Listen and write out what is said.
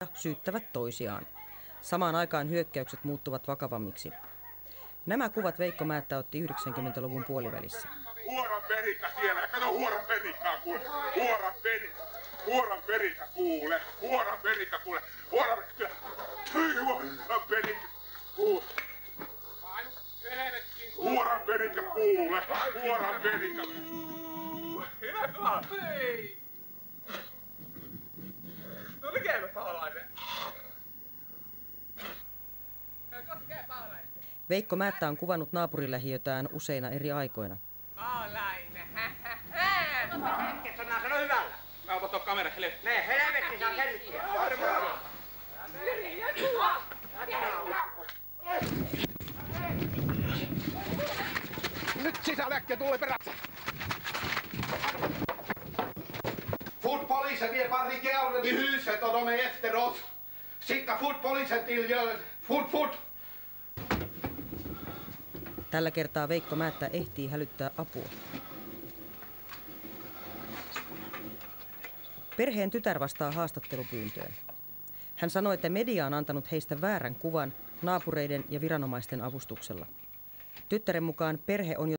ja syyttävät toisiaan. Samaan aikaan hyökkäykset muuttuvat vakavammiksi. Nämä kuvat Veikko Määttä otti 90-luvun puolivälissä. Huoran perikka siellä, kato huoran perikkaa kuule, huoran perikka kuule, huoran perikka kuule, huoran perikka kuule. Huoran perikka kuule, huoran perikka. Hei! Tuli käymä paholainen. Veikko Määttä on kuvannut naapurilähiötään useina eri aikoina. Paholainen, sano hyvällä. Mä oon tuon kamera helvetti. Ne helvetti saa kerrottia. Nyt sisälle äkkiä tulee perässä. Fotpolisen är barrikaderade i huset och de är efter oss. Skicka fotpolisen till fort. Tällä kertaa Veikko Määttä ehtii hälyttää apua. Perheen tytär vastaa haastattelupyyntöön. Hän sanoi, että media on antanut heistä väärän kuvan naapureiden ja viranomaisten avustuksella. Tyttären mukaan perhe on jo